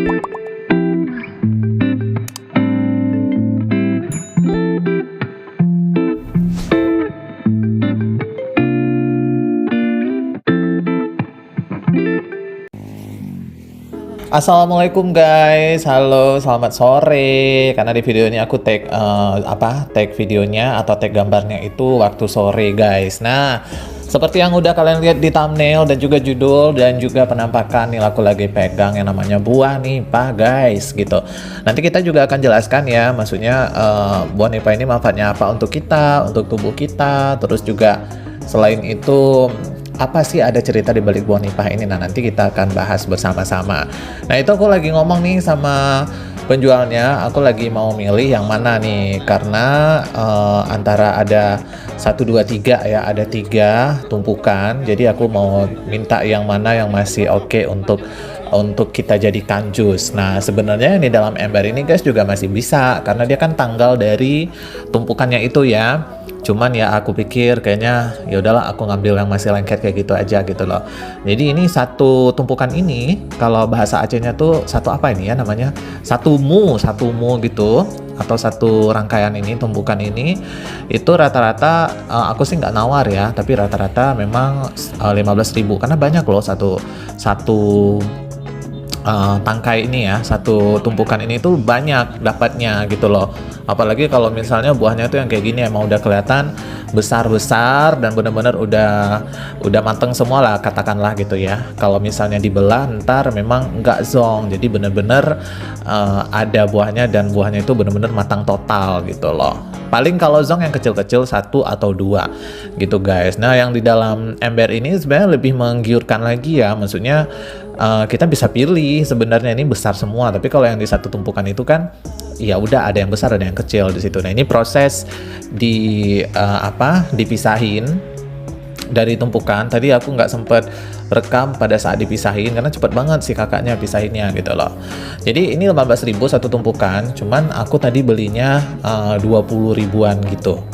Assalamualaikum guys, halo selamat sore. Karena di video ini aku tag videonya atau tag gambarnya itu waktu sore guys. Nah, seperti yang udah kalian lihat di thumbnail dan juga judul dan juga penampakan nih, aku lagi pegang yang namanya buah nipah guys gitu. Nanti kita juga akan jelaskan ya, maksudnya buah nipah ini manfaatnya apa untuk kita, untuk tubuh kita, terus juga selain itu apa sih ada cerita di balik buah nipah ini. Nah, nanti kita akan bahas bersama-sama. Nah, itu aku lagi ngomong nih sama penjualnya, aku lagi mau milih yang mana nih, karena antara ada 1, 2, 3 ya, ada 3 tumpukan. Jadi aku mau minta yang mana yang masih oke untuk kita jadikan jus. Nah, sebenarnya ini dalam ember ini guys juga masih bisa, karena dia kan tanggal dari tumpukannya itu ya. Cuman ya aku pikir kayaknya ya udahlah, aku ngambil yang masih lengket kayak gitu aja gitu loh. Jadi ini satu tumpukan ini, kalau bahasa Acehnya tuh satu apa ini ya namanya? Satu mu gitu, atau satu rangkaian ini, tumpukan ini itu rata-rata aku sih nggak nawar ya, tapi rata-rata memang 15.000, karena banyak loh satu tangkai ini ya, satu tumpukan ini tuh banyak dapatnya gitu loh. Apalagi kalau misalnya buahnya tuh yang kayak gini emang udah kelihatan besar-besar dan bener-bener udah mateng semua lah katakanlah gitu ya. Kalau misalnya dibelah ntar memang nggak zong, jadi bener-bener ada buahnya dan buahnya itu bener-bener matang total gitu loh. Paling kalau zong yang kecil-kecil 1 atau 2 gitu guys. Nah, yang di dalam ember ini sebenarnya lebih menggiurkan lagi ya, maksudnya kita bisa pilih sebenarnya ini besar semua, tapi kalau yang di satu tumpukan itu kan ya udah ada yang besar ada yang kecil di situ. Nah, ini proses dipisahin dari tumpukan. Tadi aku nggak sempet rekam pada saat dipisahin karena cepet banget sih kakaknya pisahinnya gitu loh. Jadi ini 15.000 satu tumpukan, cuman aku tadi belinya 20 ribuan gitu.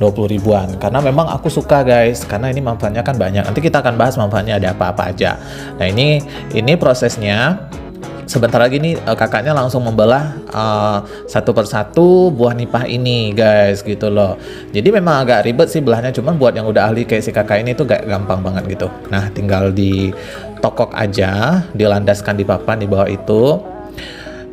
20 ribuan karena memang aku suka guys, karena ini manfaatnya kan banyak. Nanti kita akan bahas manfaatnya ada apa-apa aja. Nah, ini prosesnya. Sebentar lagi nih kakaknya langsung membelah satu persatu buah nipah ini guys gitu loh. Jadi memang agak ribet sih belahnya, cuman buat yang udah ahli kayak si kakak ini tuh gak gampang banget gitu. Nah, tinggal ditokok aja, dilandaskan di papan di bawah itu.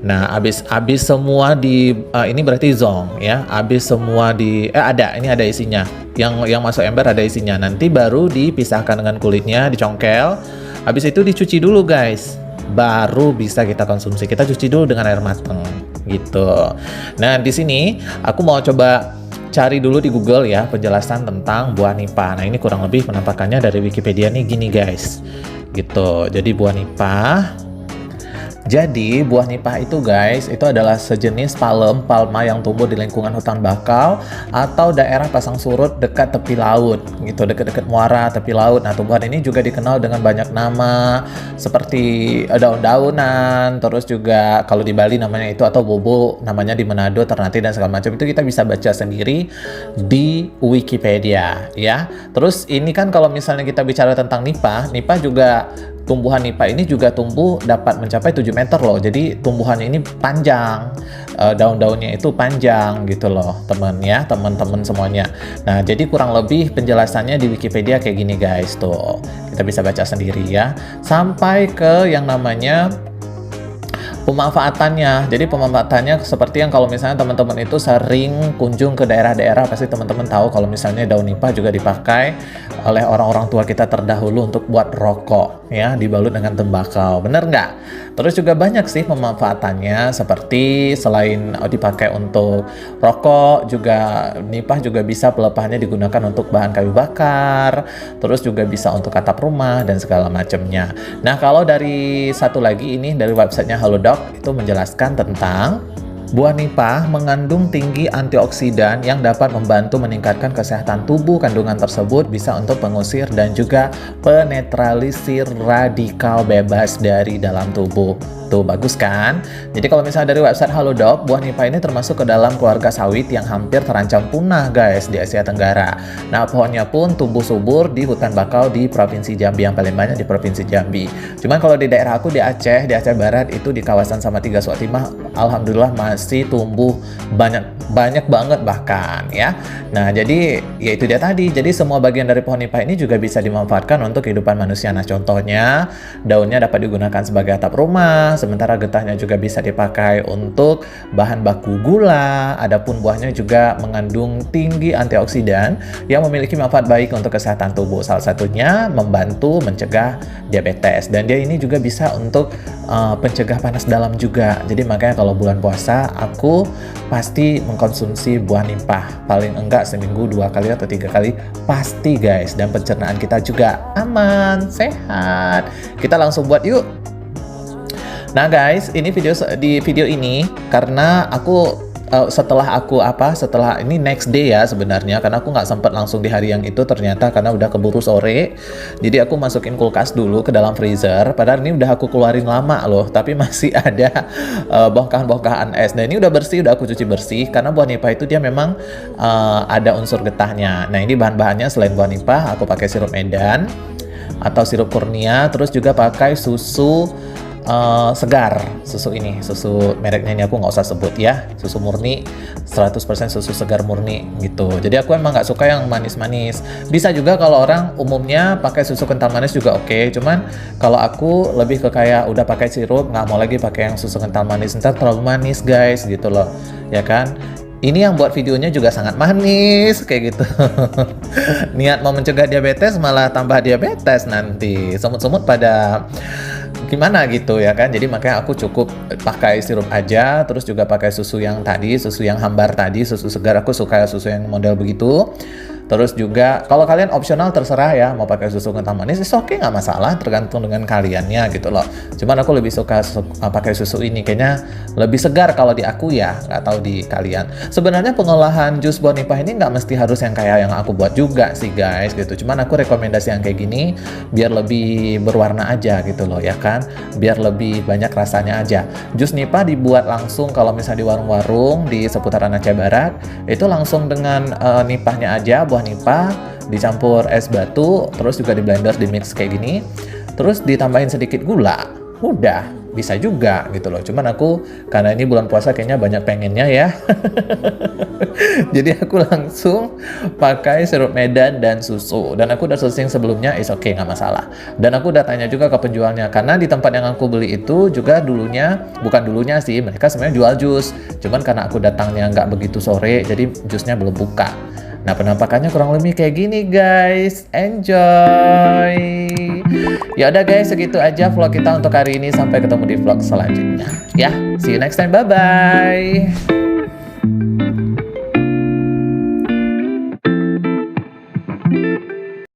Nah, abis semua ini berarti zong ya. Abis semua ini ada isinya. Yang masuk ember ada isinya. Nanti baru dipisahkan dengan kulitnya, dicongkel. Habis itu dicuci dulu guys. Baru bisa kita konsumsi. Kita cuci dulu dengan air mateng gitu. Nah, di sini aku mau coba cari dulu di Google ya penjelasan tentang buah nipah. Nah, ini kurang lebih penampakannya dari Wikipedia nih gini guys. Gitu. Jadi buah nipah itu guys, itu adalah sejenis palma yang tumbuh di lingkungan hutan bakau atau daerah pasang surut dekat tepi laut gitu, dekat-dekat muara tepi laut. Nah, tumbuhan ini juga dikenal dengan banyak nama seperti daun-daunan, terus juga kalau di Bali namanya itu, atau bobo namanya di Manado, Ternate dan segala macam. Itu kita bisa baca sendiri di Wikipedia ya. Terus ini kan kalau misalnya kita bicara tentang nipah juga, tumbuhan nipah ini juga tumbuh dapat mencapai 7 meter loh. Jadi tumbuhannya ini panjang, daun-daunnya itu panjang gitu loh teman-teman semuanya. Nah, jadi kurang lebih penjelasannya di Wikipedia kayak gini guys, tuh kita bisa baca sendiri ya, sampai ke yang namanya pemanfaatannya. Jadi pemanfaatannya seperti yang kalau misalnya teman-teman itu sering kunjung ke daerah-daerah, pasti teman-teman tahu kalau misalnya daun nipah juga dipakai oleh orang-orang tua kita terdahulu untuk buat rokok ya, dibalut dengan tembakau. Bener nggak? Terus juga banyak sih pemanfaatannya, seperti selain dipakai untuk rokok, juga nipah juga bisa pelepahnya digunakan untuk bahan kayu bakar, terus juga bisa untuk atap rumah dan segala macamnya. Nah, kalau dari satu lagi ini dari websitenya Halodoc itu menjelaskan tentang buah nipah mengandung tinggi antioksidan yang dapat membantu meningkatkan kesehatan tubuh. Kandungan tersebut bisa untuk pengusir dan juga penetralisir radikal bebas dari dalam tubuh. Tuh, bagus kan? Jadi kalau misalnya dari website Halodoc, buah nipah ini termasuk ke dalam keluarga sawit yang hampir terancam punah guys di Asia Tenggara. Nah, pohonnya pun tumbuh subur di hutan bakau di Provinsi Jambi, yang paling banyak di Provinsi Jambi. Cuman kalau di daerah aku di Aceh Barat itu di kawasan Samatiga Suatimah, alhamdulillah masih tumbuh banyak banget bahkan ya. Nah, jadi ya itu dia tadi. Jadi semua bagian dari pohon nipah ini juga bisa dimanfaatkan untuk kehidupan manusia. Nah, contohnya daunnya dapat digunakan sebagai atap rumah, sementara getahnya juga bisa dipakai untuk bahan baku gula. Adapun buahnya juga mengandung tinggi antioksidan yang memiliki manfaat baik untuk kesehatan tubuh. Salah satunya membantu mencegah diabetes, dan dia ini juga bisa untuk pencegah panas dalam juga. Jadi makanya kalau bulan puasa aku pasti mengkonsumsi buah nipah, paling enggak seminggu 2 kali atau 3 kali pasti guys, dan pencernaan kita juga aman, sehat. Kita langsung buat yuk. Nah guys, ini video ini karena aku setelah ini next day ya sebenarnya, karena aku nggak sempat langsung di hari yang itu ternyata karena udah keburu sore. Jadi aku masukin kulkas dulu ke dalam freezer, padahal ini udah aku keluarin lama loh, tapi masih ada bongkahan-bongkahan es. Nah, ini udah bersih, udah aku cuci bersih, karena buah nipah itu dia memang ada unsur getahnya. Nah, ini bahan-bahannya selain buah nipah, aku pakai sirup Medan atau sirup kurnia, terus juga pakai susu segar. Susu mereknya ini aku nggak usah sebut ya, susu murni 100% susu segar murni gitu. Jadi aku emang nggak suka yang manis-manis. Bisa juga kalau orang umumnya pakai susu kental manis juga oke. Cuman kalau aku lebih ke kayak udah pakai sirup, nggak mau lagi pakai yang susu kental manis, ntar terlalu manis guys gitu loh ya kan. Ini yang buat videonya juga sangat manis kayak gitu. Niat mau mencegah diabetes malah tambah diabetes nanti. Semut-semut pada gimana gitu ya kan. Jadi makanya aku cukup pakai sirup aja, terus juga pakai susu yang tadi, susu yang hambar tadi, susu segar. Aku suka susu yang model begitu. Terus juga kalau kalian opsional terserah ya, mau pakai susu kental manis oke, nggak masalah, tergantung dengan kaliannya gitu loh. Cuman aku lebih suka pakai susu ini, kayaknya lebih segar kalau di aku ya, nggak tahu di kalian. Sebenarnya pengolahan jus buah nipah ini nggak mesti harus yang kayak yang aku buat juga sih guys gitu. Cuman aku rekomendasi yang kayak gini biar lebih berwarna aja gitu loh ya kan, biar lebih banyak rasanya aja. Jus nipah dibuat langsung kalau misalnya di warung-warung di seputaran Aceh Barat, itu langsung dengan nipahnya aja, buah nipah dicampur es batu, terus juga di blender, di mix kayak gini, terus ditambahin sedikit gula, udah bisa juga gitu loh. Cuman aku karena ini bulan puasa kayaknya banyak pengennya ya. Jadi aku langsung pakai sirup Medan dan susu, dan aku udah searching sebelumnya, is oke, nggak masalah. Dan aku udah tanya juga ke penjualnya, karena di tempat yang aku beli itu juga bukan dulunya sih, mereka sebenarnya jual jus, cuman karena aku datangnya nggak begitu sore, jadi jusnya belum buka. Nah, penampakannya kurang lebih kayak gini guys. Enjoy. Ya udah guys, segitu aja vlog kita untuk hari ini. Sampai ketemu di vlog selanjutnya. Ya, see you next time. Bye bye.